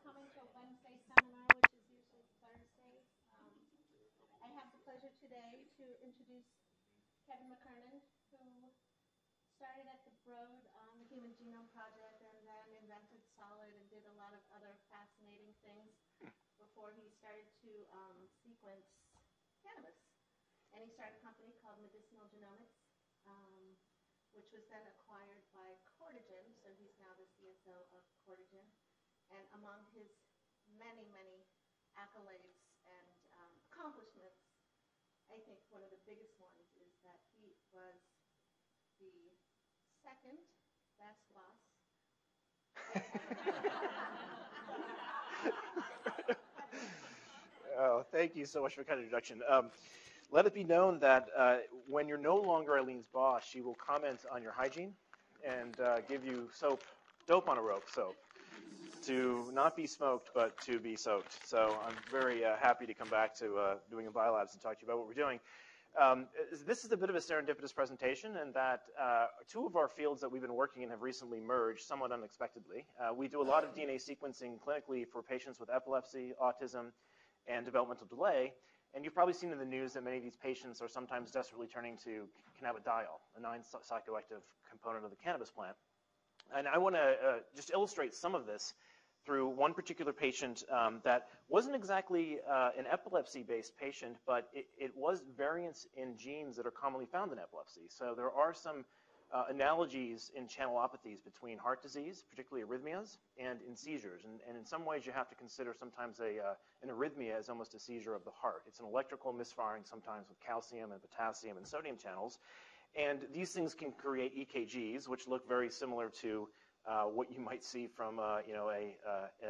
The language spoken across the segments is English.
coming to a Wednesday seminar, which is usually Thursdays. I have the pleasure today to introduce Kevin McKernan, who started at the Broad on the Human Genome Project and then invented Solid and did a lot of other fascinating things before he started to sequence cannabis. And he started a company called Medicinal Genomics, which was then acquired by Cortigen, so he's now the CSO of Cortigen. And among his many, many accolades and accomplishments, I think one of the biggest ones is that he was the second best boss. Oh, thank you so much for the kind introduction. Let it be known that when you're no longer Eileen's boss, she will comment on your hygiene and give you dope on a rope soap, to not be smoked, but to be soaked. So I'm very happy to come back to doing a biolabs and talk to you about what we're doing. This is a bit of a serendipitous presentation in that two of our fields that we've been working in have recently merged somewhat unexpectedly. We do a lot of DNA sequencing clinically for patients with epilepsy, autism, and developmental delay. And you've probably seen in the news that many of these patients are sometimes desperately turning to cannabidiol, a non-psychoactive component of the cannabis plant. And I want to just illustrate some of this through one particular patient that wasn't exactly an epilepsy-based patient, but it was variants in genes that are commonly found in epilepsy. So there are some analogies in channelopathies between heart disease, particularly arrhythmias, and in seizures. And in some ways, you have to consider sometimes an arrhythmia as almost a seizure of the heart. It's an electrical misfiring sometimes with calcium and potassium and sodium channels. And these things can create EKGs, which look very similar to what you might see from a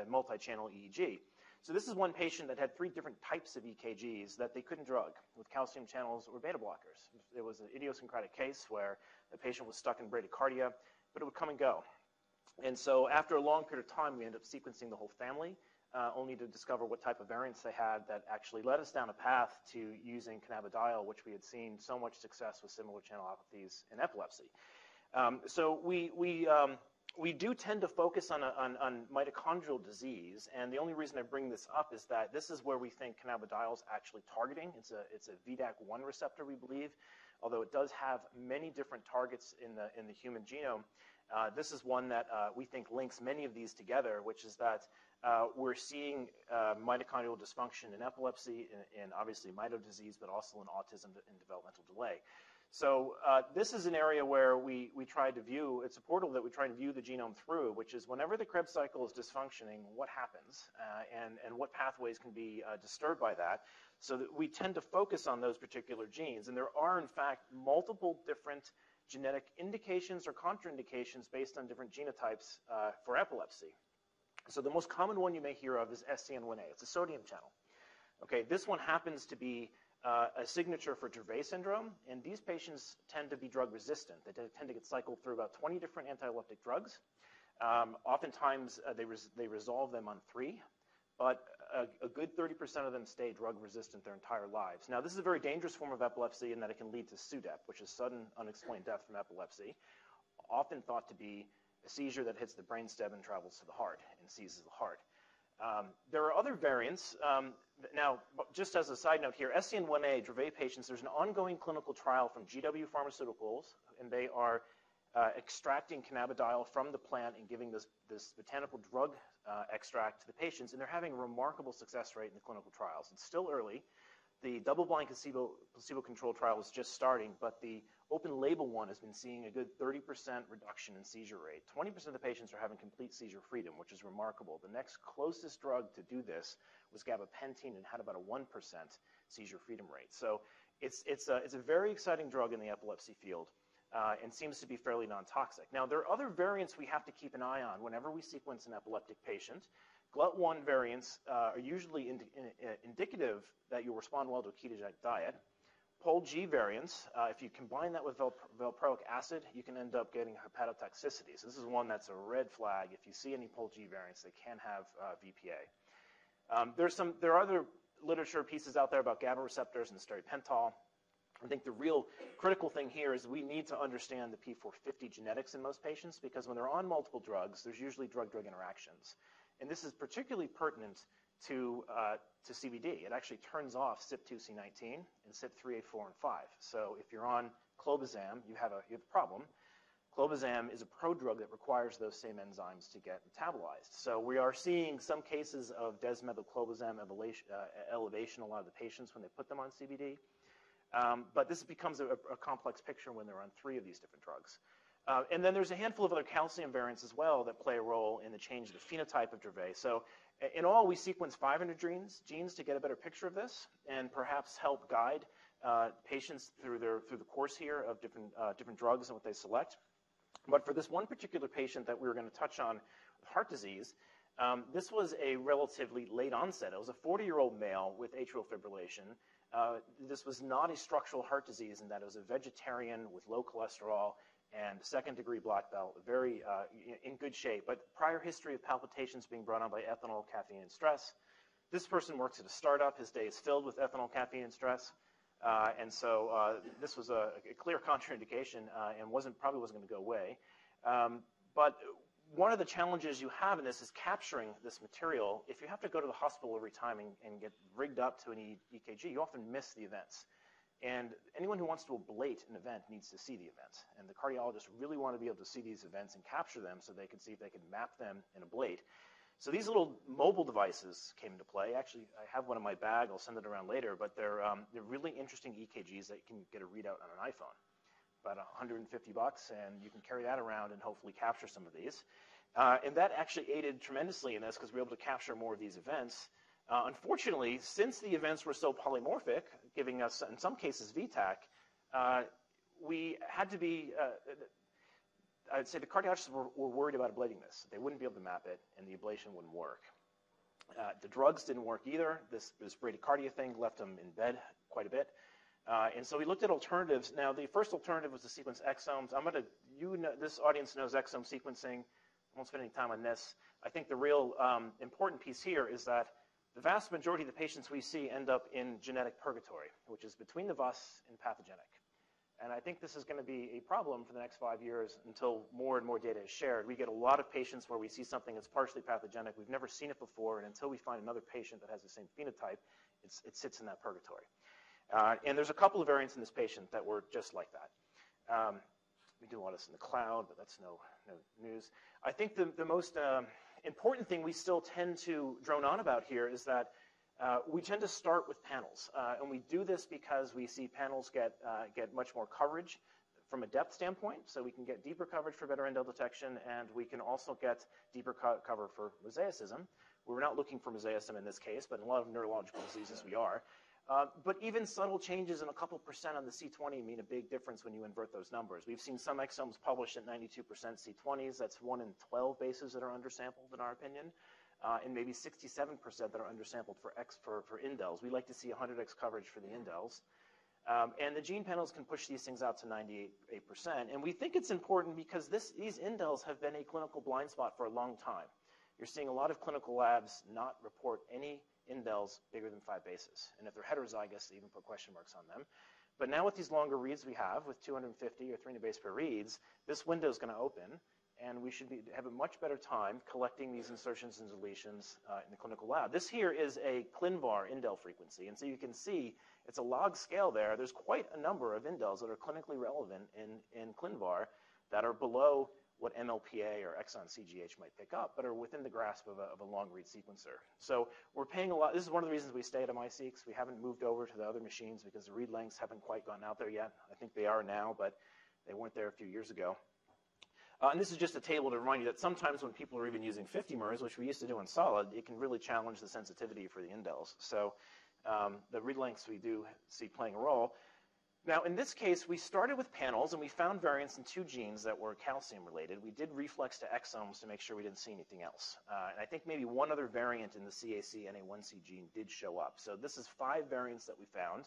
multi-channel EEG. So this is one patient that had 3 different types of EKGs that they couldn't drug with calcium channels or beta blockers. It was an idiosyncratic case where the patient was stuck in bradycardia, but it would come and go. And so after a long period of time, we ended up sequencing the whole family, only to discover what type of variants they had that actually led us down a path to using cannabidiol, which we had seen so much success with similar channelopathies in epilepsy. So we do tend to focus on mitochondrial disease, and the only reason I bring this up is that this is where we think cannabidiol is actually targeting. It's a VDAC1 receptor, we believe, although it does have many different targets in the human genome. This is one that we think links many of these together, which is that we're seeing mitochondrial dysfunction in epilepsy, in obviously mito disease, but also in autism and developmental delay. So this is an area where we try to view, it's a portal that we try to view the genome through, which is whenever the Krebs cycle is dysfunctioning, what happens and what pathways can be disturbed by that, so that we tend to focus on those particular genes. And there are, in fact, multiple different genetic indications or contraindications based on different genotypes for epilepsy. So the most common one you may hear of is SCN1A. It's a sodium channel. Okay, this one happens to be a signature for Dravet syndrome, and these patients tend to be drug resistant. They tend to get cycled through about 20 different anti-epileptic drugs. Oftentimes, they resolve them on 3, but a good 30% of them stay drug resistant their entire lives. Now, this is a very dangerous form of epilepsy in that it can lead to SUDEP, which is sudden unexplained death from epilepsy, often thought to be a seizure that hits the brainstem and travels to the heart and seizes the heart. There are other variants. Now, just as a side note here, SCN1A, Dravet patients, there's an ongoing clinical trial from GW Pharmaceuticals, and they are extracting cannabidiol from the plant and giving this botanical drug extract to the patients, and they're having a remarkable success rate in the clinical trials. It's still early. The double-blind placebo-controlled trial is just starting, but the open-label one has been seeing a good 30% reduction in seizure rate. 20% of the patients are having complete seizure freedom, which is remarkable. The next closest drug to do this was gabapentin and had about a 1% seizure freedom rate. So it's a very exciting drug in the epilepsy field and seems to be fairly non-toxic. Now, there are other variants we have to keep an eye on whenever we sequence an epileptic patient. GLUT1 variants are usually indicative that you'll respond well to a ketogenic diet. POLG variants, if you combine that with valproic acid, you can end up getting hepatotoxicity. So this is one that's a red flag. If you see any POLG variants, they can have VPA. There are other literature pieces out there about GABA receptors and steripental. I think the real critical thing here is we need to understand the P450 genetics in most patients, because when they're on multiple drugs, there's usually drug-drug interactions. And this is particularly pertinent to CBD. It actually turns off CYP2C19 and CYP3A4 and 5. So if you're on clobazam, you have a problem. Clobazam is a prodrug that requires those same enzymes to get metabolized. So we are seeing some cases of desmethylclobazam elevation in a lot of the patients when they put them on CBD. But this becomes a complex picture when they're on 3 of these different drugs. And then there's a handful of other calcium variants as well that play a role in the change of the phenotype of Dravet. So in all, we sequence 500 genes to get a better picture of this and perhaps help guide patients through the course here of different drugs and what they select. But for this one particular patient that we were going to touch on with heart disease, this was a relatively late onset. It was a 40-year-old male with atrial fibrillation. This was not a structural heart disease in that it was a vegetarian with low cholesterol and second-degree black belt, very in good shape, but prior history of palpitations being brought on by ethanol, caffeine, and stress. This person works at a startup. His day is filled with ethanol, caffeine, and stress. And so this was a clear contraindication and probably wasn't going to go away. But one of the challenges you have in this is capturing this material. If you have to go to the hospital every time and get rigged up to an EKG, you often miss the events. And anyone who wants to ablate an event needs to see the event. And the cardiologists really want to be able to see these events and capture them so they can see if they can map them and ablate. So these little mobile devices came into play. Actually, I have one in my bag. I'll send it around later. But they're really interesting EKGs that you can get a readout on an iPhone. About $150, and you can carry that around and hopefully capture some of these. And that actually aided tremendously in this because we were able to capture more of these events. Unfortunately, since the events were so polymorphic, giving us, in some cases, VTAC, we had to be, I'd say the cardiologists were worried about ablating this. They wouldn't be able to map it, and the ablation wouldn't work. The drugs didn't work either. This bradycardia thing left them in bed quite a bit. And so we looked at alternatives. Now, the first alternative was to sequence exomes. This audience knows exome sequencing. I won't spend any time on this. I think the real important piece here is that the vast majority of the patients we see end up in genetic purgatory, which is between the VUS and pathogenic. And I think this is going to be a problem for the next 5 years until more and more data is shared. We get a lot of patients where we see something that's partially pathogenic. We've never seen it before, and until we find another patient that has the same phenotype, it sits in that purgatory. And there's a couple of variants in this patient that were just like that. We do a lot of this in the cloud, but that's no news. I think the most important thing we still tend to drone on about here is that we tend to start with panels. And we do this because we see panels get much more coverage from a depth standpoint, so we can get deeper coverage for better indel detection, and we can also get deeper cover for mosaicism. We're not looking for mosaicism in this case, but in a lot of neurological diseases we are. But even subtle changes in a couple % on the C20 mean a big difference when you invert those numbers. We've seen some exomes published at 92% C20s. That's 1 in 12 bases that are undersampled, in our opinion, and maybe 67% that are undersampled for indels. We like to see 100x coverage for the indels. And the gene panels can push these things out to 98%. And we think it's important because these indels have been a clinical blind spot for a long time. You're seeing a lot of clinical labs not report any indels bigger than 5 bases. And if they're heterozygous, they even put question marks on them. But now with these longer reads we have, with 250 or 300 base pair reads, this window is going to open, and we should have a much better time collecting these insertions and deletions in the clinical lab. This here is a ClinVar indel frequency, and so you can see it's a log scale there. There's quite a number of indels that are clinically relevant in ClinVar that are below what MLPA or exon CGH might pick up, but are within the grasp of a long-read sequencer. So we're paying a lot. This is one of the reasons we stay at MiSeqs. We haven't moved over to the other machines because the read lengths haven't quite gone out there yet. I think they are now, but they weren't there a few years ago. And this is just a table to remind you that sometimes when people are even using 50 mers, which we used to do in solid, it can really challenge the sensitivity for the indels. So the read lengths we do see playing a role. Now, in this case, we started with panels, and we found variants in 2 genes that were calcium-related. We did reflex to exomes to make sure we didn't see anything else. And I think maybe one other variant in the CAC-NA1C gene did show up. So this is 5 variants that we found.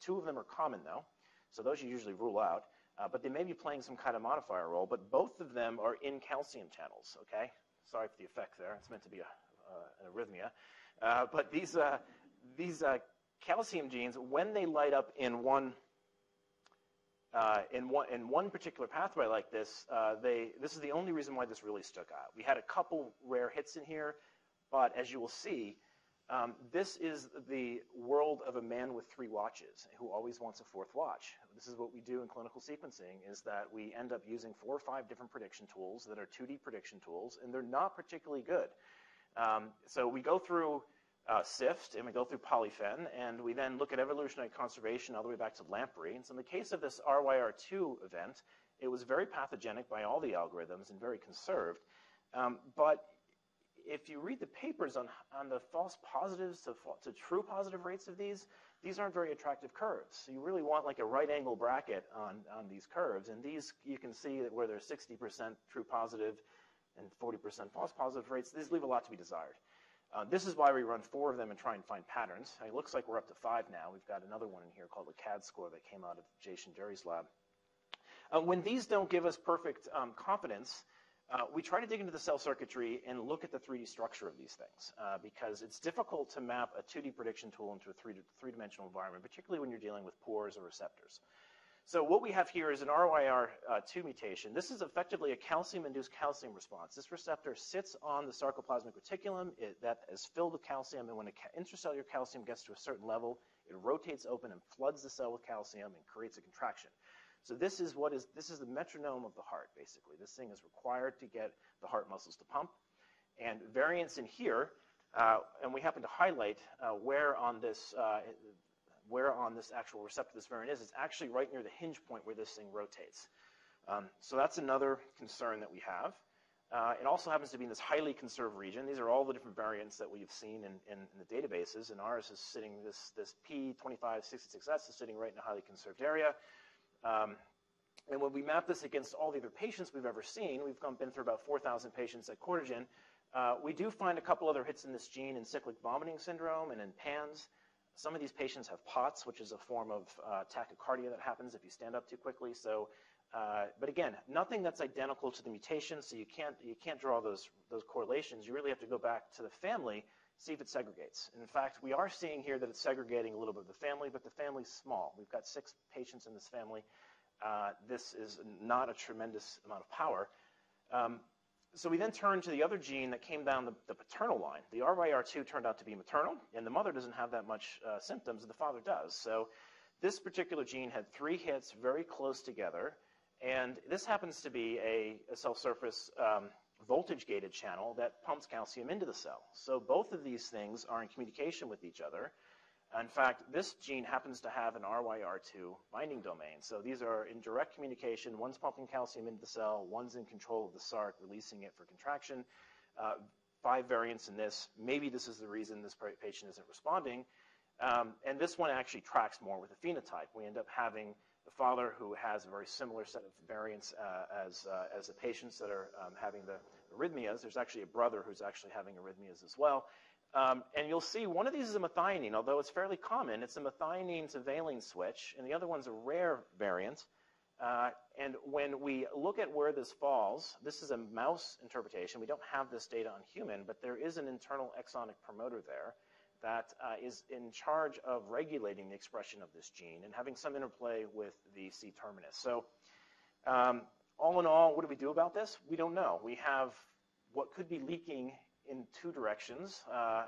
2 of them are common, though, so those you usually rule out. But they may be playing some kind of modifier role, but both of them are in calcium channels, okay? Sorry for the effect there. It's meant to be an arrhythmia. But these calcium genes, when they light up in one particular pathway like this, this is the only reason why this really stuck out. We had a couple rare hits in here, But as you will see, this is the world of a man with 3 watches who always wants a 4th watch. This is what we do in clinical sequencing, is that we end up using 4 or 5 different prediction tools that are 2D prediction tools, and they're not particularly good. So we go through SIFT, and we go through polyphen, and we then look at evolutionary conservation all the way back to lamprey. And so in the case of this RYR2 event, it was very pathogenic by all the algorithms and very conserved. But if you read the papers on the false positives to true positive rates of these aren't very attractive curves. So you really want like a right angle bracket on these curves. And these, you can see that where there's 60% true positive and 40% false positive rates, these leave a lot to be desired. This is why we run 4 of them and try and find patterns. It looks like we're up to 5 now. We've got another one in here called the CAD score that came out of Jason Jerry's lab. When these don't give us perfect confidence, we try to dig into the cell circuitry and look at the 3D structure of these things, because it's difficult to map a 2D prediction tool into a three-dimensional environment, particularly when you're dealing with pores or receptors. So what we have here is an RYR2 mutation. This is effectively a calcium-induced calcium response. This receptor sits on the sarcoplasmic reticulum that is filled with calcium, and when intracellular calcium gets to a certain level, it rotates open and floods the cell with calcium and creates a contraction. So this is the metronome of the heart, basically. This thing is required to get the heart muscles to pump. And variants in here, and we happen to highlight where on this actual receptor this variant is. It's actually right near the hinge point where this thing rotates. So that's another concern that we have. It also happens to be in this highly conserved region. These are all the different variants that we've seen in the databases, and ours is sitting, this P2566S is sitting right in a highly conserved area. And when we map this against all the other patients we've ever seen, we've been through about 4,000 patients at Cortigen, we do find a couple other hits in this gene in cyclic vomiting syndrome and in PANS. Some of these patients have POTS, which is a form of tachycardia that happens if you stand up too quickly. So, but again, nothing that's identical to the mutation, so you can't draw those correlations. You really have to go back to the family, see if it segregates. And in fact, we are seeing here that it's segregating a little bit of the family, but the family's small. We've got 6 patients in this family. This is not a tremendous amount of power. So we then turn to the other gene that came down the paternal line. The RYR2 turned out to be maternal, and the mother doesn't have that much symptoms, and the father does. So this particular gene had 3 hits very close together, and this happens to be a cell surface voltage-gated channel that pumps calcium into the cell. So both of these things are in communication with each other. In fact, this gene happens to have an RYR2 binding domain. So these are in direct communication. One's pumping calcium into the cell. One's in control of the SARC, releasing it for contraction. 5 variants in this. Maybe this is the reason this patient isn't responding. And this one actually tracks more with the phenotype. We end up having the father who has a very similar set of variants as the patients that are having the arrhythmias. There's actually a brother who's actually having arrhythmias as well. And you'll see one of these is a methionine, although it's fairly common. It's a methionine to valine switch, and the other one's a rare variant. And when we look at where this falls, this is a mouse interpretation. We don't have this data on human, but there is an internal exonic promoter there that is in charge of regulating the expression of this gene and having some interplay with the C-terminus. So all in all, what do we do about this? We don't know. We have what could be leaking in 2 directions.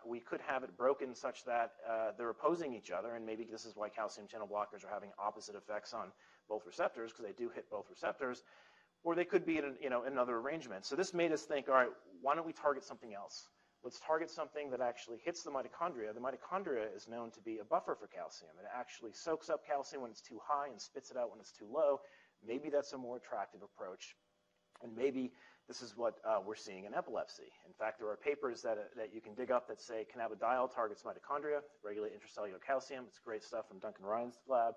We could have it broken such that they're opposing each other, and maybe this is why calcium channel blockers are having opposite effects on both receptors, because they do hit both receptors, or they could be in another arrangement. So this made us think, all right, why don't we target something else? Let's target something that actually hits the mitochondria. The mitochondria is known to be a buffer for calcium. It actually soaks up calcium when it's too high and spits it out when it's too low. Maybe that's a more attractive approach, and maybe this is what we're seeing in epilepsy. In fact, there are papers that you can dig up that say cannabidiol targets mitochondria, regulate intracellular calcium. It's great stuff from Duncan Ryan's lab.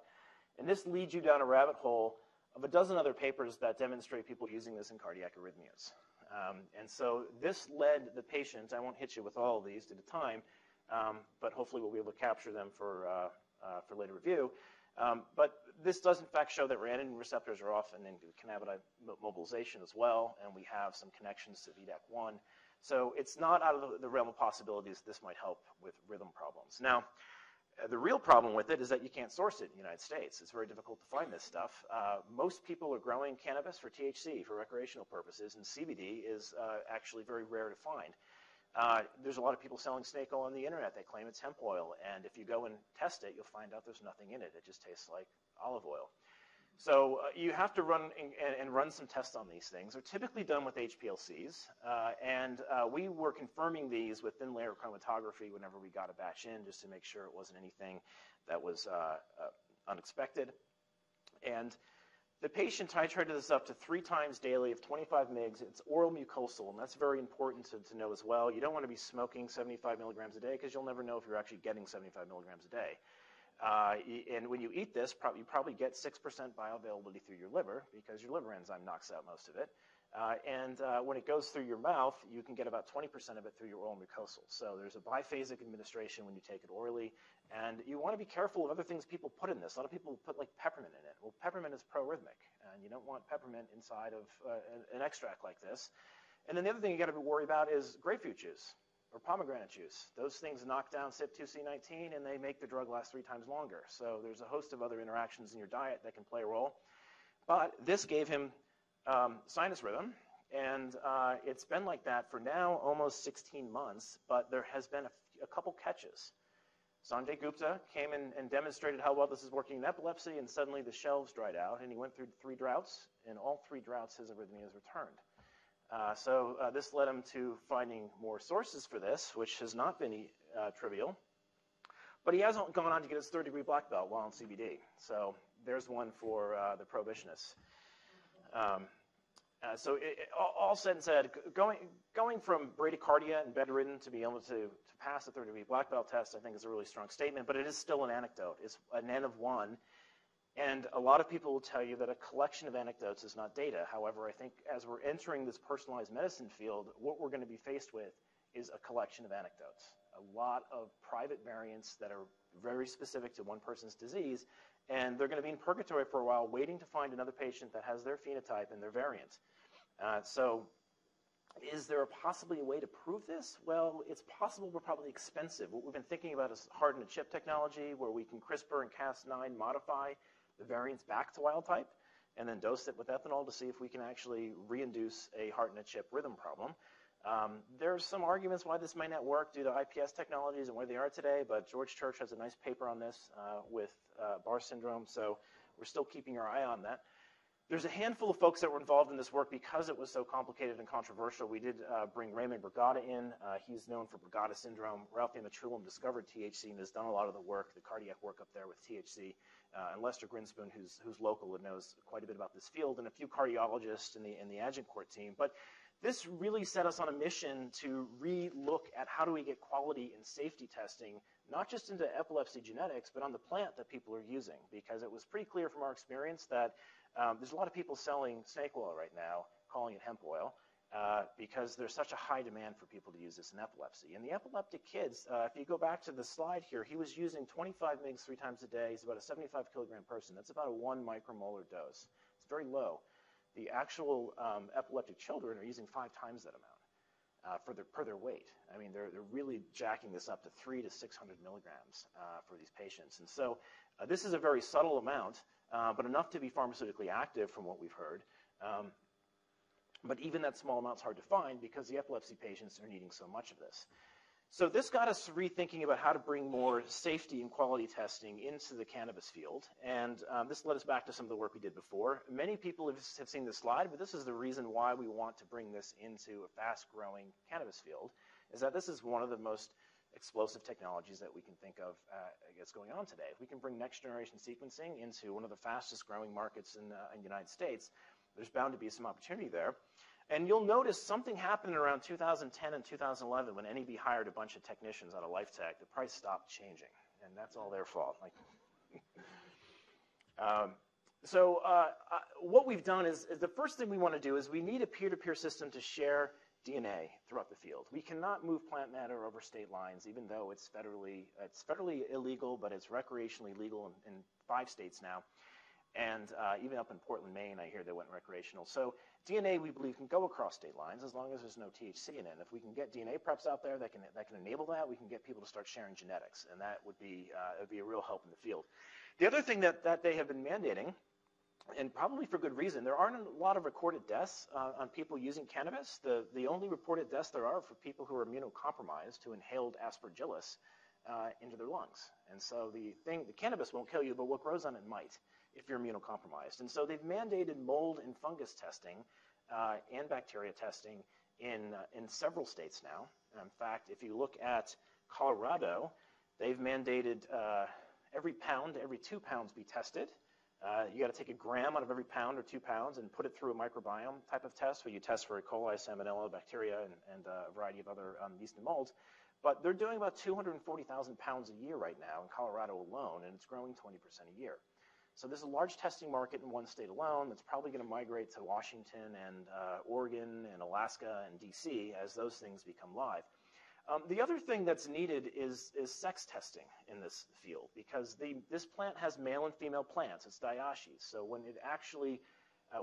And this leads you down a rabbit hole of a dozen other papers that demonstrate people using this in cardiac arrhythmias. And so this led the patient, I won't hit you with all of these due to time, but hopefully we'll be able to capture them for later review. But this does, in fact, show that renin receptors are often in cannabinoid mobilization as well, and we have some connections to VDAC1. So it's not out of the realm of possibilities this might help with rhythm problems. Now, the real problem with it is that you can't source it in the United States. It's very difficult to find this stuff. Most people are growing cannabis for THC, for recreational purposes, and CBD is actually very rare to find. There's a lot of people selling snake oil on the internet. They claim it's hemp oil, and if you go and test it, you'll find out there's nothing in it. It just tastes like olive oil. So you have to run and run some tests on these things. They're typically done with HPLCs, and we were confirming these with thin layer chromatography whenever we got a batch in, just to make sure it wasn't anything that was unexpected. And the patient titrated this up to 3 times daily of 25 mgs. It's oral mucosal, and that's very important to know as well. You don't want to be smoking 75 milligrams a day because you'll never know if you're actually getting 75 milligrams a day. And when you eat this, you probably get 6% bioavailability through your liver because your liver enzyme knocks out most of it. And when it goes through your mouth, you can get about 20% of it through your oral mucosal. So there's a biphasic administration when you take it orally. And you want to be careful of other things people put in this. A lot of people put like peppermint in it. Well, peppermint is prorhythmic, and you don't want peppermint inside of an extract like this. And then the other thing you got to worry about is grapefruit juice or pomegranate juice. Those things knock down CYP2C19, and they make the drug last 3 times longer. So there's a host of other interactions in your diet that can play a role. But this gave him sinus rhythm, and it's been like that for now almost 16 months, but there has been a couple catches. Sanjay Gupta came in and demonstrated how well this is working in epilepsy, and suddenly the shelves dried out, and he went through 3 droughts, and all 3 droughts his arrhythmias returned. So this led him to finding more sources for this, which has not been trivial. But he hasn't gone on to get his 3rd-degree black belt while on CBD. So there's one for the prohibitionists. So all said and said, going from bradycardia and bedridden to be able to pass a 3rd-degree black belt test, I think is a really strong statement, but it is still an anecdote. It's an N of 1. And a lot of people will tell you that a collection of anecdotes is not data. However, I think as we're entering this personalized medicine field, what we're going to be faced with is a collection of anecdotes. A lot of private variants that are very specific to one person's disease, and they're going to be in purgatory for a while waiting to find another patient that has their phenotype and their variant. So is there possibly a way to prove this? Well, it's possible, but probably expensive. What we've been thinking about is harden-to-chip technology, where we can CRISPR and Cas9 modify the variants back to wild type and then dose it with ethanol to see if we can actually reinduce a harden-to-chip rhythm problem. There's some arguments why this might not work due to IPS technologies and where they are today, but George Church has a nice paper on this with Barr syndrome, so we're still keeping our eye on that. There's a handful of folks that were involved in this work because it was so complicated and controversial. We did bring Raymond Brugada in. He's known for Brugada syndrome. Ralph Amachulam discovered THC and has done a lot of the work, the cardiac work up there with THC. And Lester Grinspoon, who's local and knows quite a bit about this field, and a few cardiologists in the Agincourt team. But this really set us on a mission to re-look at how do we get quality and safety testing, not just into epilepsy genetics, but on the plant that people are using, because it was pretty clear from our experience that there's a lot of people selling snake oil right now, calling it hemp oil, because there's such a high demand for people to use this in epilepsy. And the epileptic kids, if you go back to the slide here, he was using 25 mg 3 times a day. He's about a 75 kilogram person. That's about a 1 micromolar dose. It's very low. The actual epileptic children are using 5 times that amount per their weight. I mean, they're really jacking this up to 300 to 600 milligrams for these patients. And so this is a very subtle amount, but enough to be pharmaceutically active from what we've heard. But even that small amount's hard to find because the epilepsy patients are needing so much of this. So this got us rethinking about how to bring more safety and quality testing into the cannabis field. And this led us back to some of the work we did before. Many people have seen this slide, but this is the reason why we want to bring this into a fast-growing cannabis field, is that this is one of the most explosive technologies that we can think of that's going on today. If we can bring next-generation sequencing into one of the fastest-growing markets in the United States, there's bound to be some opportunity there. And you'll notice something happened around 2010 and 2011 when NEB hired a bunch of technicians out of LifeTech. The price stopped changing, and that's all their fault. What we've done is the first thing we want to do is we need a peer-to-peer system to share DNA throughout the field. We cannot move plant matter over state lines, even though it's federally illegal, but it's recreationally legal in 5 states now. And even up in Portland, Maine, I hear they went recreational. So DNA, we believe, can go across state lines as long as there's no THC in it. If we can get DNA preps out there that can enable that, we can get people to start sharing genetics, and that would be a real help in the field. The other thing that they have been mandating and probably for good reason. There aren't a lot of recorded deaths on people using cannabis. The only reported deaths there are for people who are immunocompromised, who inhaled aspergillus into their lungs. And so the cannabis won't kill you, but what grows on it might if you're immunocompromised. And so they've mandated mold and fungus testing and bacteria testing in several states now. In fact, if you look at Colorado, they've mandated every 2 pounds be tested. You got to take a gram out of every pound or 2 pounds and put it through a microbiome type of test where you test for E. coli, salmonella, bacteria, and a variety of other yeast and molds. But they're doing about 240,000 pounds a year right now in Colorado alone, and it's growing 20% a year. So there's a large testing market in one state alone that's probably going to migrate to Washington and Oregon and Alaska and DC as those things become live. The other thing that's needed is sex testing in this field, because this plant has male and female plants. It's dioecious. So when it actually,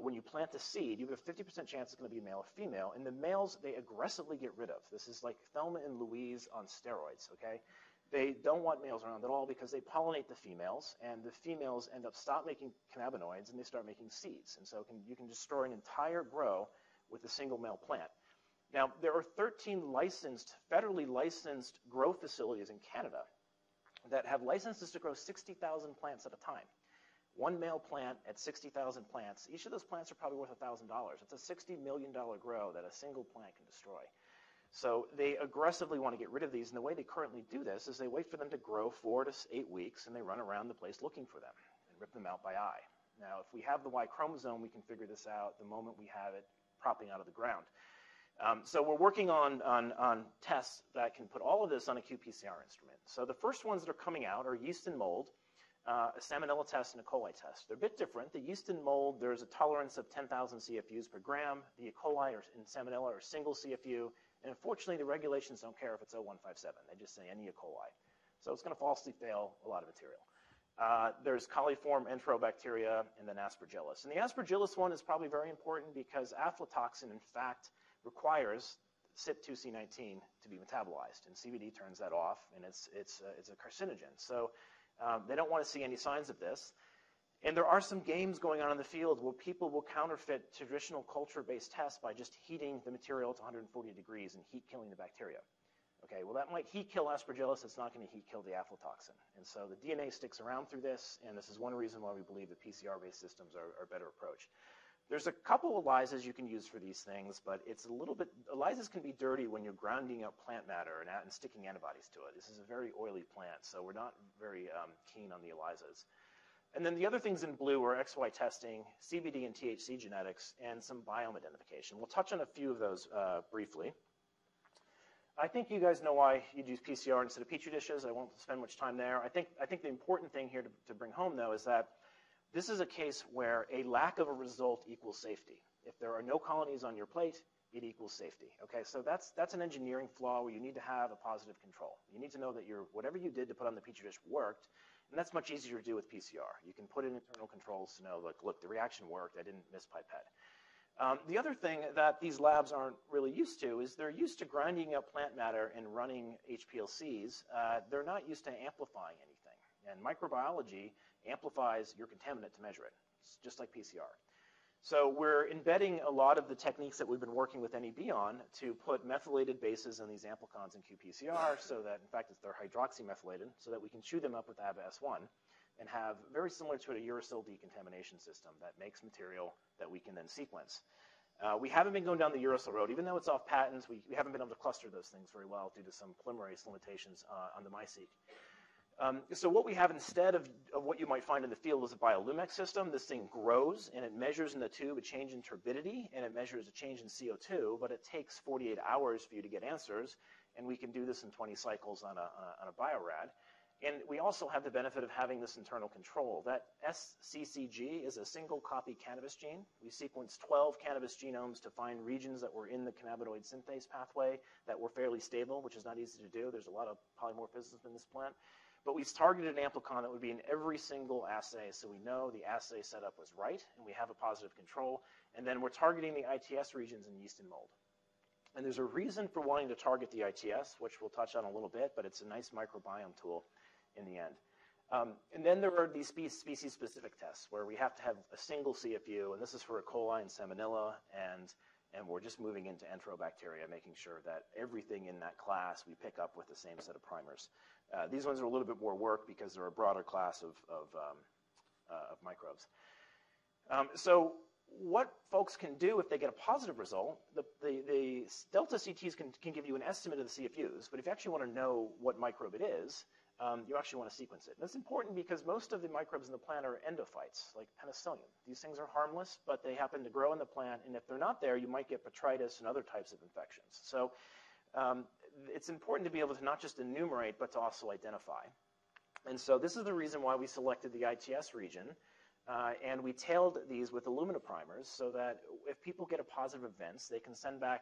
when you plant the seed, you have a 50% chance it's going to be male or female. And the males, they aggressively get rid of. This is like Thelma and Louise on steroids, okay? They don't want males around at all because they pollinate the females, and the females end up stop making cannabinoids, and they start making seeds. And so you can destroy an entire grow with a single male plant. Now, there are 13 federally licensed grow facilities in Canada that have licenses to grow 60,000 plants at a time. One male plant at 60,000 plants. Each of those plants are probably worth $1,000. It's a $60 million grow that a single plant can destroy. So they aggressively want to get rid of these, and the way they currently do this is they wait for them to grow 4 to 8 weeks, and they run around the place looking for them and rip them out by eye. Now, if we have the Y chromosome, we can figure this out the moment we have it popping out of the ground. So we're working on tests that can put all of this on a qPCR instrument. So the first ones that are coming out are yeast and mold, a salmonella test, and a E. coli test. They're a bit different. The yeast and mold, there's a tolerance of 10,000 CFUs per gram. The E. coli and salmonella are single CFU. And unfortunately, the regulations don't care if it's 0157. They just say any E. coli. So it's going to falsely fail a lot of material. There's coliform enterobacteria and then aspergillus. And the aspergillus one is probably very important because aflatoxin, in fact, requires CYP2C19 to be metabolized, and CBD turns that off, and it's a carcinogen. So they don't want to see any signs of this. And there are some games going on in the field where people will counterfeit traditional culture-based tests by just heating the material to 140 degrees and heat killing the bacteria. Okay, well, that might heat kill aspergillus. It's not going to heat kill the aflatoxin. And so the DNA sticks around through this, and this is one reason why we believe that PCR-based systems are a better approach. There's a couple of ELISAs you can use for these things, but it's a little bit, ELISAs can be dirty when you're grinding up plant matter and sticking antibodies to it. This is a very oily plant, so we're not very keen on the ELISAs. And then the other things in blue are XY testing, CBD and THC genetics, and some biome identification. We'll touch on a few of those briefly. I think you guys know why you'd use PCR instead of Petri dishes. I won't spend much time there. I think the important thing here to bring home, though, is that this is a case where a lack of a result equals safety. If there are no colonies on your plate, it equals safety. Okay, so that's an engineering flaw where you need to have a positive control. You need to know that whatever you did to put on the Petri dish worked, and that's much easier to do with PCR. You can put in internal controls to know, like, look, the reaction worked, I didn't miss pipette. The other thing that these labs aren't really used to is they're used to grinding up plant matter and running HPLCs. They're not used to amplifying anything. And microbiology amplifies your contaminant to measure it. It's just like PCR. So we're embedding a lot of the techniques that we've been working with NEB on to put methylated bases in these amplicons in qPCR so that, in fact, they're hydroxymethylated so that we can chew them up with ABS1 and have very similar to a uracil decontamination system that makes material that we can then sequence. We haven't been going down the uracil road. Even though it's off patents, we haven't been able to cluster those things very well due to some polymerase limitations on the MySeq. So what we have instead of what you might find in the field is a biolumic system. This thing grows, and it measures in the tube a change in turbidity, and it measures a change in CO2, but it takes 48 hours for you to get answers, and we can do this in 20 cycles on a biorad. And we also have the benefit of having this internal control. That SCCG is a single copy cannabis gene. We sequenced 12 cannabis genomes to find regions that were in the cannabinoid synthase pathway that were fairly stable, which is not easy to do. There's a lot of polymorphisms in this plant. But we've targeted an amplicon that would be in every single assay, so we know the assay setup was right, and we have a positive control. And then we're targeting the ITS regions in yeast and mold. And there's a reason for wanting to target the ITS, which we'll touch on a little bit, but it's a nice microbiome tool in the end. And then there are these species-specific tests where we have to have a single CFU, and this is for E. coli and Salmonella, and we're just moving into enterobacteria, making sure that everything in that class we pick up with the same set of primers. These ones are a little bit more work because they're a broader class of microbes. So what folks can do if they get a positive result, the delta CTs can give you an estimate of the CFUs, but if you actually want to know what microbe it is, you actually want to sequence it. That's important because most of the microbes in the plant are endophytes, like penicillium. These things are harmless, but they happen to grow in the plant, and if they're not there, you might get botrytis and other types of infections. So it's important to be able to not just enumerate, but to also identify. And so this is the reason why we selected the ITS region, and we tailed these with Illumina primers so that if people get a positive event, they can send back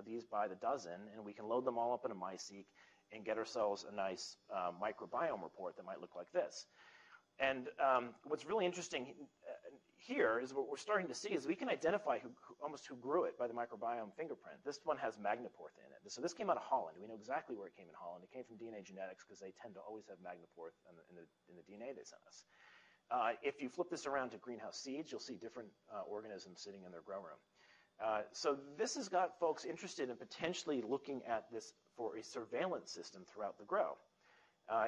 these by the dozen, and we can load them all up in a MySeq and get ourselves a nice microbiome report that might look like this. And what's really interesting here is what we're starting to see is we can identify almost who grew it by the microbiome fingerprint. This one has Magnaporth in it. So this came out of Holland. We know exactly where it came in Holland. It came from DNA Genetics because they tend to always have Magnaporth in the DNA they sent us. If you flip this around to greenhouse seeds, you'll see different organisms sitting in their grow room. So this has got folks interested in potentially looking at this for a surveillance system throughout the grow.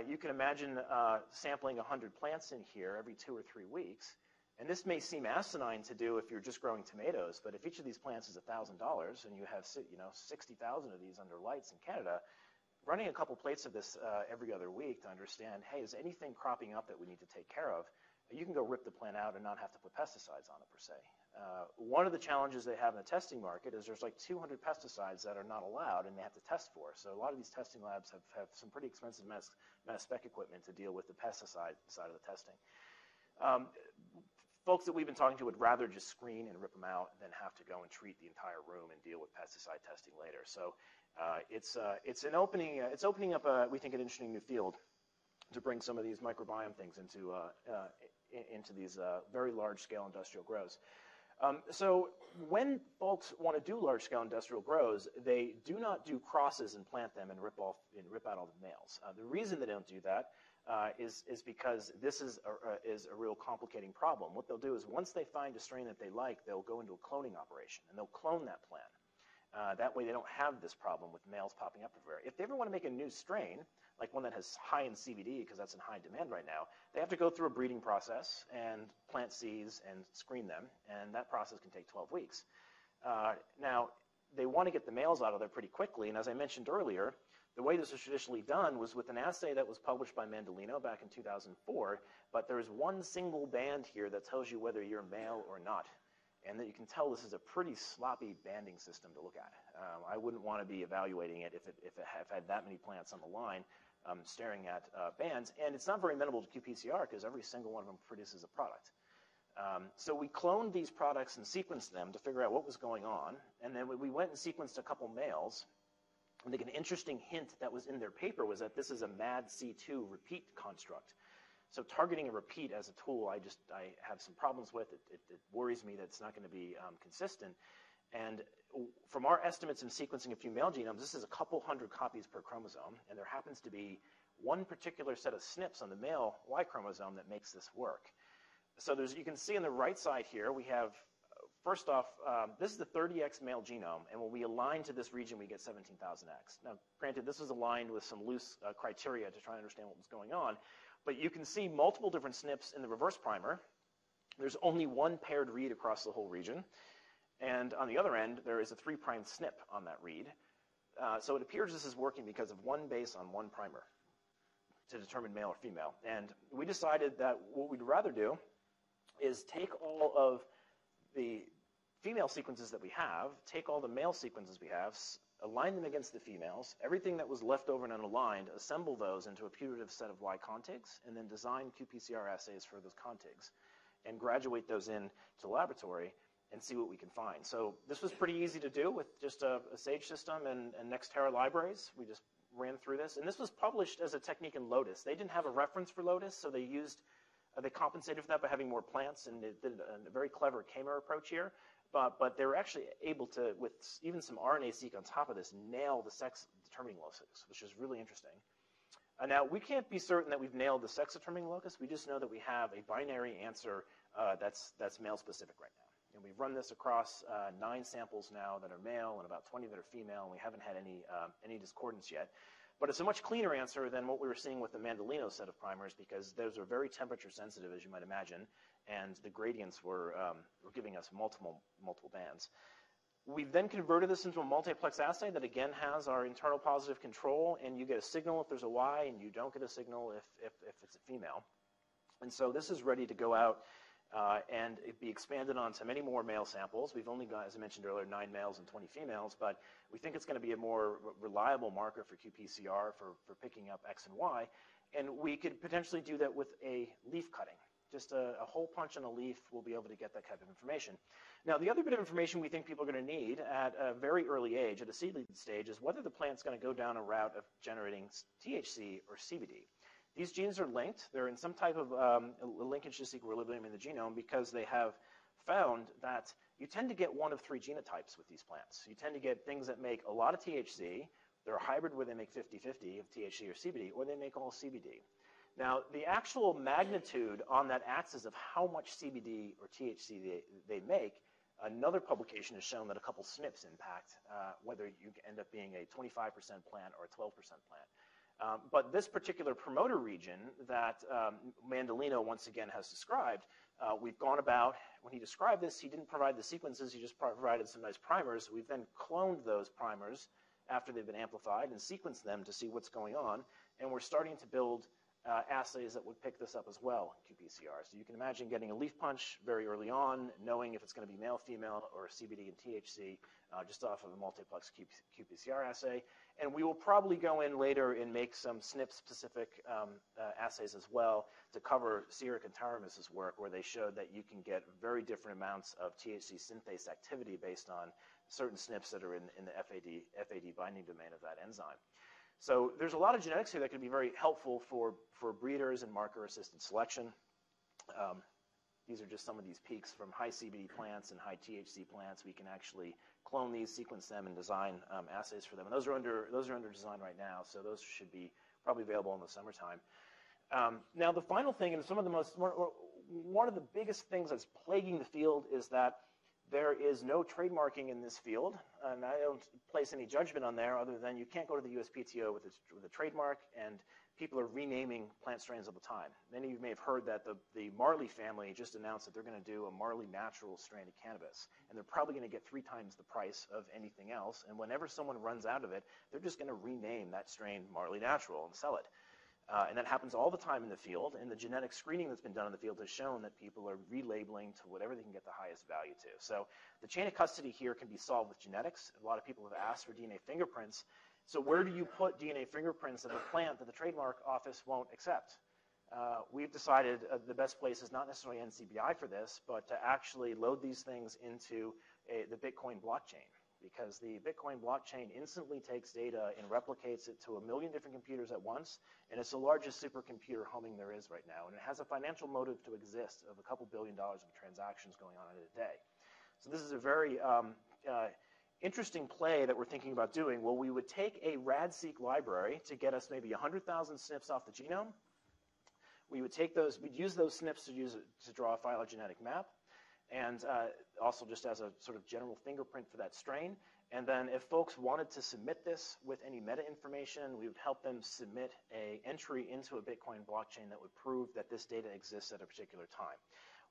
You can imagine sampling 100 plants in here every 2 or 3 weeks. And this may seem asinine to do if you're just growing tomatoes, but if each of these plants is $1,000 and you have 60,000 of these under lights in Canada, running a couple plates of this every other week to understand, hey, is anything cropping up that we need to take care of? You can go rip the plant out and not have to put pesticides on it per se. One of the challenges they have in the testing market is there's like 200 pesticides that are not allowed and they have to test for. So a lot of these testing labs have some pretty expensive mass spec equipment to deal with the pesticide side of the testing. Folks that we've been talking to would rather just screen and rip them out than have to go and treat the entire room and deal with pesticide testing later. So it's opening up, we think, an interesting new field to bring some of these microbiome things into these very large-scale industrial grows. So when folks want to do large-scale industrial grows, they do not do crosses and plant them and rip out all the males. The reason they don't do that is because this is a real complicating problem. What they'll do is once they find a strain that they like, they'll go into a cloning operation and they'll clone that plant. That way they don't have this problem with males popping up everywhere. If they ever want to make a new strain, like one that has high in CBD, because that's in high demand right now, they have to go through a breeding process and plant seeds and screen them, and that process can take 12 weeks. Now, they want to get the males out of there pretty quickly, and as I mentioned earlier, the way this was traditionally done was with an assay that was published by Mandolino back in 2004, but there's one single band here that tells you whether you're male or not. And that you can tell this is a pretty sloppy banding system to look at. I wouldn't want to be evaluating it if it had that many plants on the line staring at bands. And it's not very amenable to qPCR because every single one of them produces a product. So we cloned these products and sequenced them to figure out what was going on. And then we went and sequenced a couple males. I think an interesting hint that was in their paper was that this is a MAD-C2 repeat construct. So targeting a repeat as a tool, I have some problems with. It worries me that it's not going to be consistent. And from our estimates in sequencing a few male genomes, this is a couple hundred copies per chromosome, and there happens to be one particular set of SNPs on the male Y chromosome that makes this work. So you can see on the right side here, we have, first off, this is the 30X male genome, and when we align to this region, we get 17,000X. Now, granted, this was aligned with some loose criteria to try and understand what was going on, but you can see multiple different SNPs in the reverse primer. There's only one paired read across the whole region. And on the other end, there is a 3' SNP on that read. So it appears this is working because of one base on one primer to determine male or female. And we decided that what we'd rather do is take all of the female sequences that we have, take all the male sequences we have, align them against the females, everything that was left over and unaligned, assemble those into a putative set of Y contigs, and then design qPCR assays for those contigs, and graduate those in to the laboratory and see what we can find. So this was pretty easy to do with just a SAGE system and Nextera libraries. We just ran through this. And this was published as a technique in Lotus. They didn't have a reference for Lotus, so they compensated for that by having more plants, and they did a very clever K-mer approach here. But they were actually able to, with even some RNA-seq on top of this, nail the sex-determining loci, which is really interesting. Now, we can't be certain that we've nailed the sex determining locus. We just know that we have a binary answer that's male-specific right now. And we've run this across 9 samples now that are male and about 20 that are female, and we haven't had any discordance yet. But it's a much cleaner answer than what we were seeing with the Mandolino set of primers, because those are very temperature sensitive, as you might imagine, and the gradients were giving us multiple bands. We've then converted this into a multiplex assay that again has our internal positive control, and you get a signal if there's a Y, and you don't get a signal if it's a female. And so this is ready to go out and it be expanded onto many more male samples. We've only got, as I mentioned earlier, 9 males and 20 females, but we think it's going to be a more reliable marker for qPCR for picking up X and Y. And we could potentially do that with a leaf cutting. Just a hole punch on a leaf will be able to get that kind of information. Now, the other bit of information we think people are going to need at a very early age, at a seedling stage, is whether the plant's going to go down a route of generating THC or CBD. These genes are linked. They're in some type of linkage disequilibrium in the genome because they have found that you tend to get one of 3 genotypes with these plants. You tend to get things that make a lot of THC. They're a hybrid where they make 50-50 of THC or CBD, or they make all CBD. Now, the actual magnitude on that axis of how much CBD or THC they make, another publication has shown that a couple SNPs impact whether you end up being a 25% plant or a 12% plant. But this particular promoter region that Mandolino once again has described, we've gone about, when he described this, he didn't provide the sequences, he just provided some nice primers. We've then cloned those primers after they've been amplified and sequenced them to see what's going on, and we're starting to build assays that would pick this up as well, qPCR. So you can imagine getting a leaf punch very early on, knowing if it's going to be male, female, or CBD and THC, just off of a multiplex qPCR assay. And we will probably go in later and make some SNP-specific assays as well to cover Sirik and Taramis's work, where they showed that you can get very different amounts of THC synthase activity based on certain SNPs that are in the FAD binding domain of that enzyme. So there's a lot of genetics here that can be very helpful for breeders and marker-assisted selection. These are just some of these peaks from high CBD plants and high THC plants. We can actually clone these, sequence them, and design assays for them. And those are under design right now, so those should be probably available in the summertime. Now, the final thing, and one of the biggest things that's plaguing the field is that there is no trademarking in this field, and I don't place any judgment on there other than you can't go to the USPTO with a trademark, and people are renaming plant strains all the time. Many of you may have heard that the Marley family just announced that they're going to do a Marley natural strain of cannabis, and they're probably going to get 3 times the price of anything else, and whenever someone runs out of it, they're just going to rename that strain Marley natural and sell it. And that happens all the time in the field, and the genetic screening that's been done in the field has shown that people are relabeling to whatever they can get the highest value to. So the chain of custody here can be solved with genetics. A lot of people have asked for DNA fingerprints. So where do you put DNA fingerprints of a plant that the trademark office won't accept? We've decided the best place is not necessarily NCBI for this, but to actually load these things into the Bitcoin blockchain, because the Bitcoin blockchain instantly takes data and replicates it to 1 million different computers at once, and it's the largest supercomputer homing there is right now, and it has a financial motive to exist of a couple $2 billion of transactions going on in a day. So this is a very interesting play that we're thinking about doing. Well, we would take a RADseq library to get us maybe 100,000 SNPs off the genome. We would take those, we'd use those SNPs to draw a phylogenetic map, and also just as a sort of general fingerprint for that strain. And then if folks wanted to submit this with any meta information, we would help them submit an entry into a Bitcoin blockchain that would prove that this data exists at a particular time.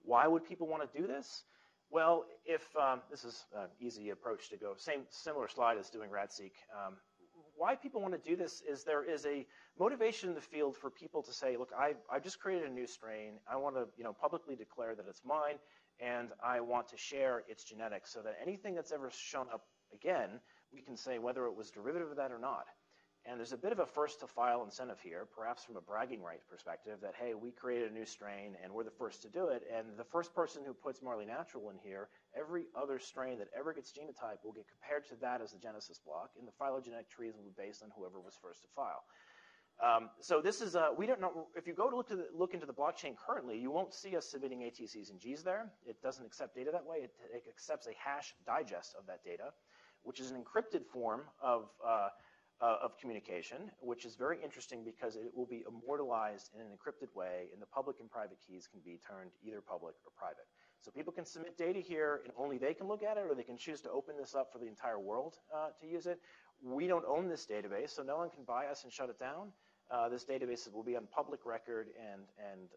Why would people want to do this? Well, if this is an easy approach to go, similar slide as doing RADseq. Why people want to do this is there is a motivation in the field for people to say, look, I've just created a new strain. I want to publicly declare that it's mine, and I want to share its genetics so that anything that's ever shown up again, we can say whether it was derivative of that or not. And there's a bit of a first-to-file incentive here, perhaps from a bragging right perspective, that, hey, we created a new strain, and we're the first to do it, and the first person who puts Marley Natural in here, every other strain that ever gets genotyped will get compared to that as the genesis block, and the phylogenetic trees will be based on whoever was first to file. So this is, we don't know, if you go to look into the blockchain currently, you won't see us submitting ATCs and Gs there. It doesn't accept data that way. It accepts a hash digest of that data, which is an encrypted form of of communication, which is very interesting because it will be immortalized in an encrypted way, and the public and private keys can be turned either public or private. So people can submit data here, and only they can look at it, or they can choose to open this up for the entire world to use it. We don't own this database, so no one can buy us and shut it down. This database will be on public record and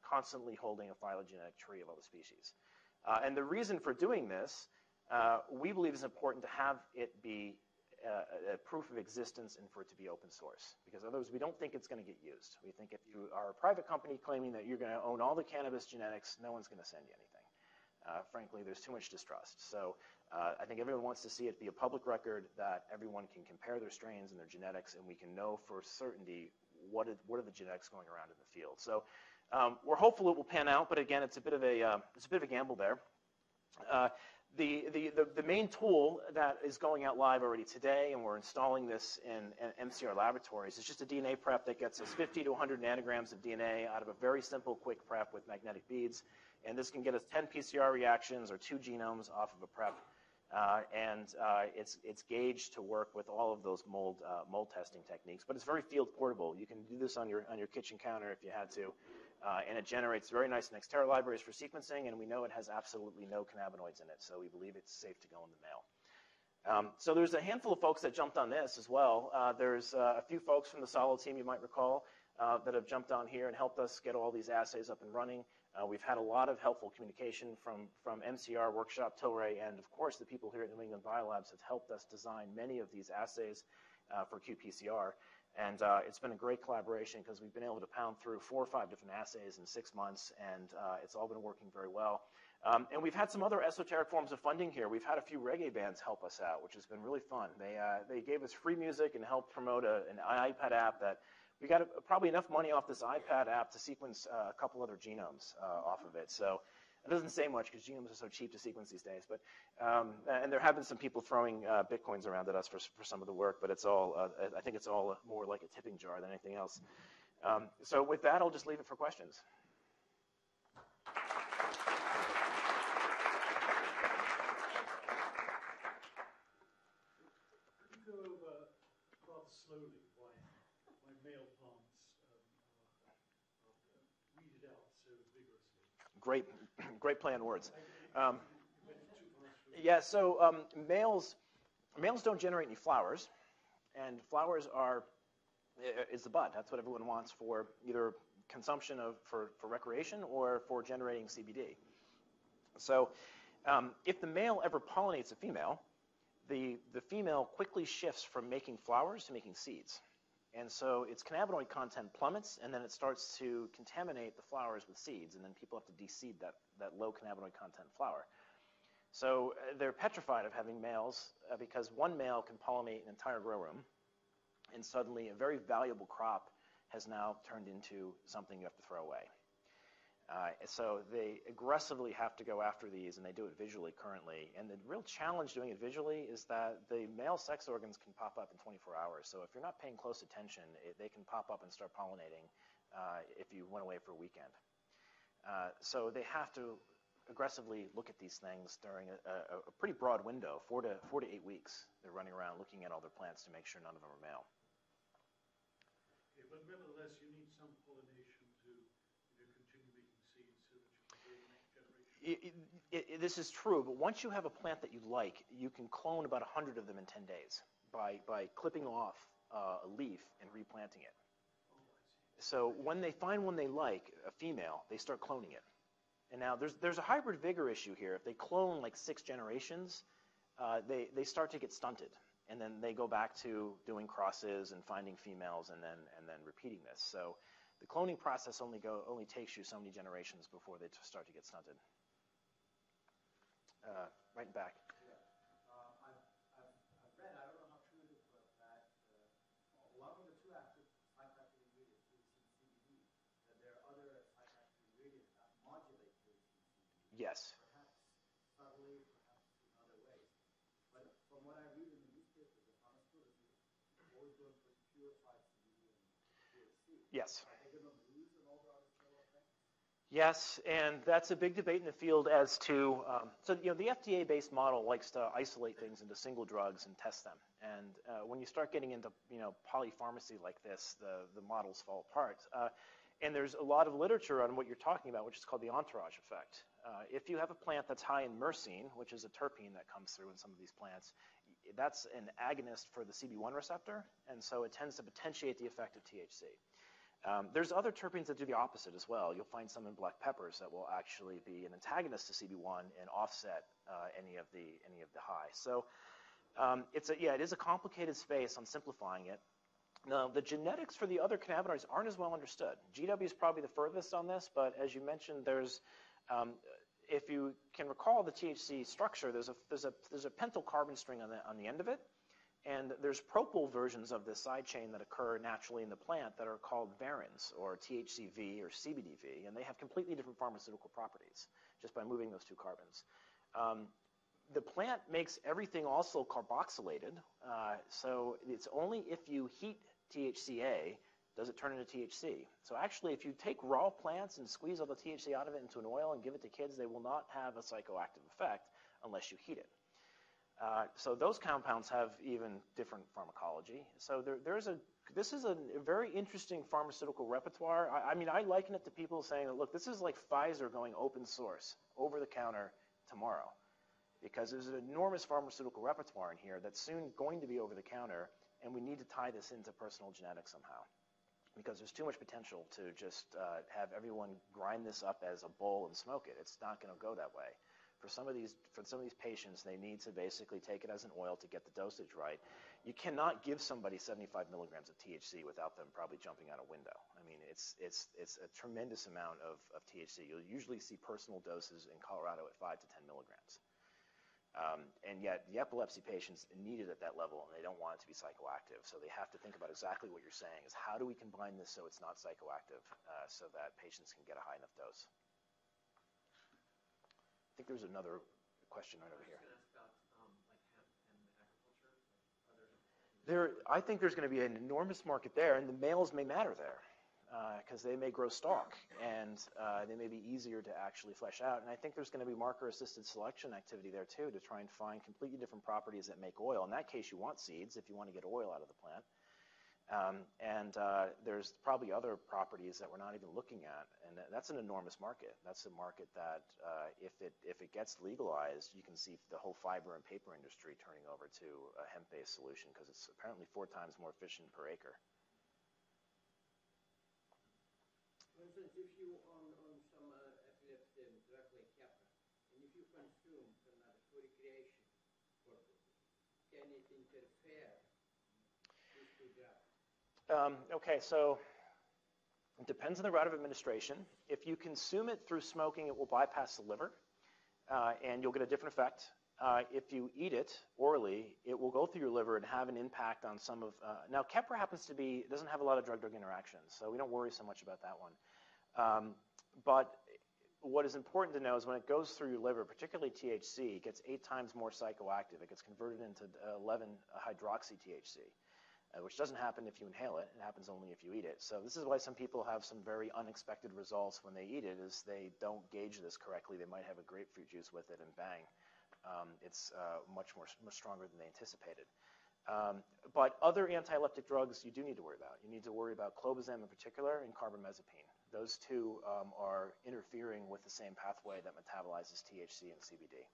constantly holding a phylogenetic tree of all the species. And the reason for doing this, we believe it's important to have it be a proof of existence and for it to be open source, because otherwise we don't think it's going to get used. We think if you are a private company claiming that you're going to own all the cannabis genetics, no one's going to send you anything. Frankly, there's too much distrust. So I think everyone wants to see it be a public record that everyone can compare their strains and their genetics, and we can know for certainty what are the genetics going around in the field. So we're hopeful it will pan out, but again, it's a bit of a gamble there. The main tool that is going out live already today, and we're installing this in MCR laboratories, is just a DNA prep that gets us 50 to 100 nanograms of DNA out of a very simple, quick prep with magnetic beads. And this can get us 10 PCR reactions or 2 genomes off of a prep. It's gauged to work with all of those mold testing techniques, but it's very field portable. You can do this on your kitchen counter if you had to. And it generates very nice Nextera libraries for sequencing, and we know it has absolutely no cannabinoids in it, so we believe it's safe to go in the mail. So there's a handful of folks that jumped on this as well. There's a few folks from the Solid team, you might recall, that have jumped on here and helped us get all these assays up and running. We've had a lot of helpful communication from MCR, Workshop, Tilray, and of course the people here at New England Biolabs have helped us design many of these assays for qPCR. And it's been a great collaboration because we've been able to pound through 4 or 5 different assays in 6 months, and it's all been working very well. And we've had some other esoteric forms of funding here. We've had a few reggae bands help us out, which has been really fun. They gave us free music and helped promote an iPad app that we got probably enough money off this iPad app to sequence a couple other genomes off of it. So it doesn't say much because genomes are so cheap to sequence these days. But and there have been some people throwing bitcoins around at us for some of the work, but it's all I think it's all more like a tipping jar than anything else. So with that, I'll just leave it for questions. Could you go over rather slowly why male plants are weeded out so vigorously? Great play on words. Yeah, so males don't generate any flowers, and flowers is the bud. That's what everyone wants for either consumption for recreation or for generating CBD. So if the male ever pollinates a female, the female quickly shifts from making flowers to making seeds. And so its cannabinoid content plummets, and then it starts to contaminate the flowers with seeds, and then people have to de-seed that low cannabinoid content flower. So they're petrified of having males because one male can pollinate an entire grow room, and suddenly a very valuable crop has now turned into something you have to throw away. So they aggressively have to go after these, and they do it visually currently. And the real challenge doing it visually is that the male sex organs can pop up in 24 hours. So if you're not paying close attention, they can pop up and start pollinating if you went away for a weekend. So they have to aggressively look at these things during a pretty broad window, 4 to 8 weeks. They're running around looking at all their plants to make sure none of them are male. Okay, but nevertheless, you need some pollination to continue making seeds so that you can grow the next generation. This is true, but once you have a plant that you like, you can clone about 100 of them in 10 days by clipping off a leaf and replanting it. Oh, I see. So when they find one they like, a female, they start cloning it. And now there's a hybrid vigor issue here. If they clone like 6 generations, they start to get stunted, and then they go back to doing crosses and finding females and then repeating this. So the cloning process only takes you so many generations before they start to get stunted. Right in back. Yeah. I've read, I don't know how true it is, but that along with the 2 active psychoactive ingredients, THC and CBD, that there are other psychoactive ingredients that modulate THC and CBD. Yes. Perhaps subtly, perhaps in other ways. But from what I read in the newspapers, the pharmaceuticals are always going for purified CBD and THC. Yes. Are they going to lose in all the other sterile effects? Yes, and that's a big debate in the field as to, so the FDA-based model likes to isolate things into single drugs and test them. And when you start getting into polypharmacy like this, the models fall apart. And there's a lot of literature on what you're talking about, which is called the entourage effect. If you have a plant that's high in myrcene, which is a terpene that comes through in some of these plants, that's an agonist for the CB1 receptor, and so it tends to potentiate the effect of THC. There's other terpenes that do the opposite as well. You'll find some in black peppers that will actually be an antagonist to CB1 and offset any of the high. So it is a complicated space. I'm simplifying it. Now, the genetics for the other cannabinoids aren't as well understood. GW is probably the furthest on this, but as you mentioned, there's if you can recall the THC structure, there's a pentyl carbon string on the end of it. And there's propyl versions of this side chain that occur naturally in the plant that are called varins, or THCV or CBDV, and they have completely different pharmaceutical properties just by moving those two carbons. The plant makes everything also carboxylated, so it's only if you heat THCA does it turn into THC. So actually, if you take raw plants and squeeze all the THC out of it into an oil and give it to kids, they will not have a psychoactive effect unless you heat it. So those compounds have even different pharmacology. So this is a very interesting pharmaceutical repertoire. I mean, I liken it to people saying, look, this is like Pfizer going open source, over the counter tomorrow, because there's an enormous pharmaceutical repertoire in here that's soon going to be over the counter, and we need to tie this into personal genetics somehow, because there's too much potential to just have everyone grind this up as a bowl and smoke it. It's not going to go that way. For some of these patients, they need to basically take it as an oil to get the dosage right. You cannot give somebody 75 milligrams of THC without them probably jumping out a window. I mean, it's a tremendous amount of THC. You'll usually see personal doses in Colorado at 5 to 10 milligrams. And yet the epilepsy patients need it at that level, and they don't want it to be psychoactive. So they have to think about exactly what you're saying, is how do we combine this so it's not psychoactive, so that patients can get a high enough dose. I think there's another question right over here. I was going to ask about like hemp and agriculture. I think there's going to be an enormous market there, and the males may matter there because they may grow stalk, and they may be easier to actually flesh out. And I think there's going to be marker-assisted selection activity there too to try and find completely different properties that make oil. In that case, you want seeds if you want to get oil out of the plant. There's probably other properties that we're not even looking at, and that's an enormous market. That's a market that if it gets legalized, you can see the whole fiber and paper industry turning over to a hemp-based solution because it's apparently 4 times more efficient per acre. For instance, if you on some epilepsy drug like Keppra, and if you consume for recreation purposes, can it interfere with two drugs? Okay, so it depends on the route of administration. If you consume it through smoking, it will bypass the liver, and you'll get a different effect. If you eat it orally, it will go through your liver and have an impact on some of... now, Keppra doesn't have a lot of drug-drug interactions, so we don't worry so much about that one. But what is important to know is when it goes through your liver, particularly THC, it gets 8 times more psychoactive. It gets converted into 11-hydroxy-THC. Which doesn't happen if you inhale it. It happens only if you eat it. So this is why some people have some very unexpected results when they eat it, is they don't gauge this correctly. They might have a grapefruit juice with it, and bang, it's much more stronger than they anticipated. But other anti-epileptic drugs you do need to worry about. You need to worry about clobazam in particular and carbamazepine. Those two are interfering with the same pathway that metabolizes THC and CBD.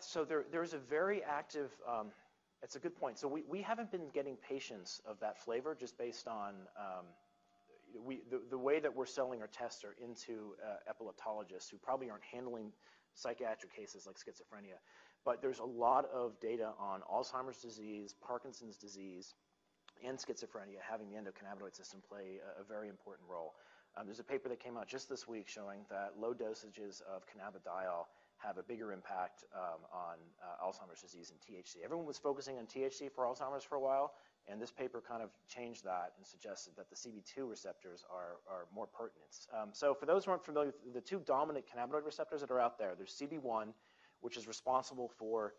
So there's a very active, it's a good point. So we haven't been getting patients of that flavor just based on, the way that we're selling our tests are into epileptologists who probably aren't handling psychiatric cases like schizophrenia. But there's a lot of data on Alzheimer's disease, Parkinson's disease, and schizophrenia having the endocannabinoid system play a very important role. There's a paper that came out just this week showing that low dosages of cannabidiol have a bigger impact on Alzheimer's disease and THC. Everyone was focusing on THC for Alzheimer's for a while, and this paper kind of changed that and suggested that the CB2 receptors are more pertinent. So for those who aren't familiar with the two dominant cannabinoid receptors that are out there, there's CB1, which is responsible for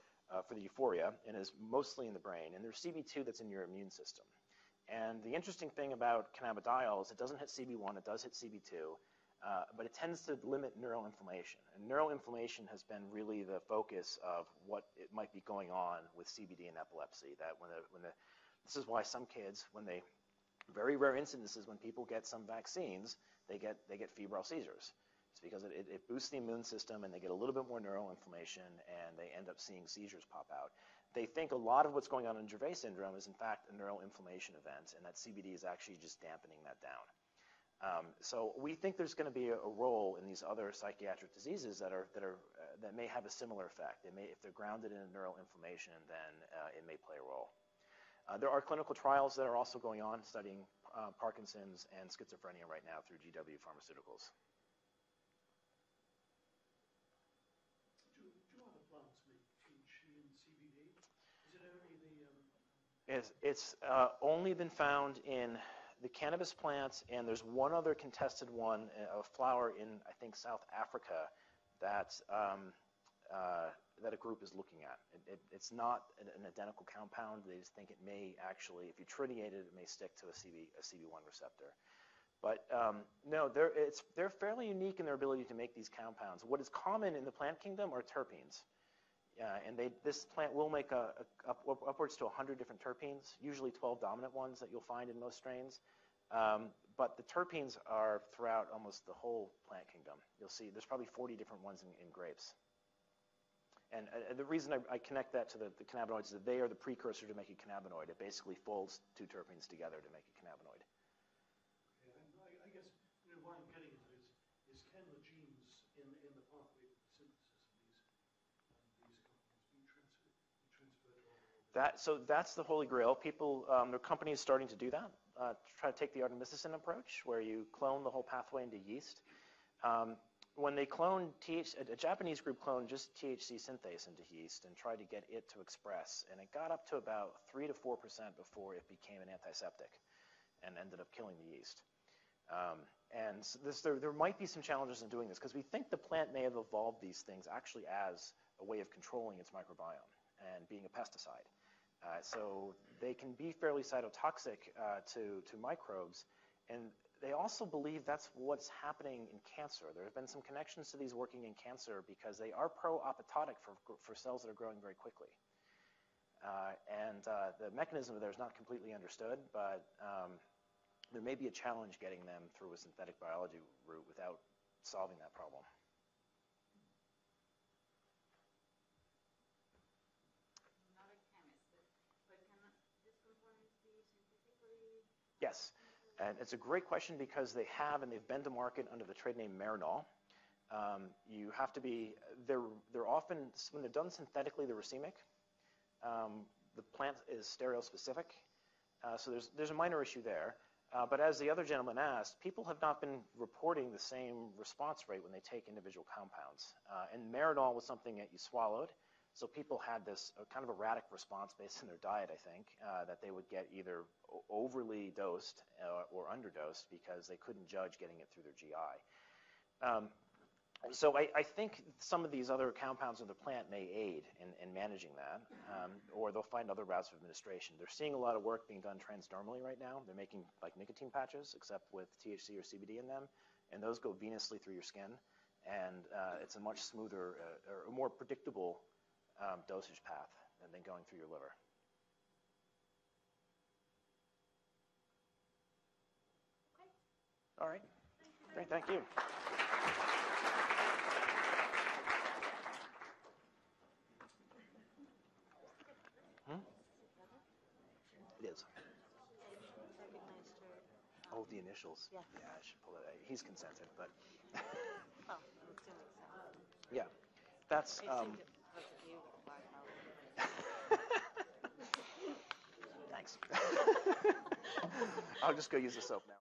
the euphoria and is mostly in the brain, and there's CB2 that's in your immune system. And the interesting thing about cannabidiol is it doesn't hit CB1, it does hit CB2, but it tends to limit neural inflammation. And neural inflammation has been really the focus of what it might be going on with CBD and epilepsy. That this is why some kids, very rare incidences when people get some vaccines, they get febrile seizures. It's because it boosts the immune system and they get a little bit more neural inflammation and they end up seeing seizures pop out. They think a lot of what's going on in Dravet syndrome is in fact a neural inflammation event, and that CBD is actually just dampening that down. So we think there's going to be a role in these other psychiatric diseases that may have a similar effect. If they're grounded in neural inflammation, then it may play a role. There are clinical trials that are also going on studying Parkinson's and schizophrenia right now through GW Pharmaceuticals. Do other plants make THC and CBD? Is it only It's only been found in the cannabis plants, and there's one other contested one, a flower in, I think, South Africa that a group is looking at. It's not an identical compound. They just think it may actually, if you tritiate it, it may stick to a CB1 receptor. But no, they're fairly unique in their ability to make these compounds. What is common in the plant kingdom are terpenes. And this plant will make upwards to 100 different terpenes, usually 12 dominant ones that you'll find in most strains. But the terpenes are throughout almost the whole plant kingdom. You'll see there's probably 40 different ones in grapes. And the reason I connect that to the cannabinoids is that they are the precursor to making cannabinoid. It basically folds two terpenes together to make a cannabinoid. okay, I guess what I'm getting at is can the genes in the pathway of synthesis of these compounds be transferred to other organisms? So that's the holy grail. People, there are companies starting to do that, try to take the artemisinin approach, where you clone the whole pathway into yeast. When they cloned a Japanese group cloned just THC synthase into yeast and tried to get it to express, and it got up to about 3 to 4% before it became an antiseptic and ended up killing the yeast. And there might be some challenges in doing this because we think the plant may have evolved these things actually as a way of controlling its microbiome and being a pesticide. So they can be fairly cytotoxic to microbes, and they also believe that's what's happening in cancer. There have been some connections to these working in cancer because they are pro-apoptotic for cells that are growing very quickly. The mechanism of there is not completely understood, but there may be a challenge getting them through a synthetic biology route without solving that problem. Not a chemist, but can these components be synthetically? Yes. And it's a great question because they've been to market under the trade name Marinol. You have to be, they're often, when they're done synthetically, they're racemic. The plant is stereospecific. So there's a minor issue there. But as the other gentleman asked, people have not been reporting the same response rate when they take individual compounds. And Marinol was something that you swallowed. So people had this kind of erratic response based on their diet, I think, that they would get either overly dosed or underdosed because they couldn't judge getting it through their GI. So I think some of these other compounds of the plant may aid in managing that, or they'll find other routes of administration. They're seeing a lot of work being done transdermally right now. They're making like nicotine patches, except with THC or CBD in them, and those go venously through your skin, and it's a much smoother or more predictable dosage path than going through your liver. Okay. All right. Great, thank you. It is. Oh, the initials. Yeah. Yeah, I should pull it out. He's consented, but Well, I'm assuming so. yeah, that's. It seemed to look at you like I was. Thanks. I'll just go use the soap now.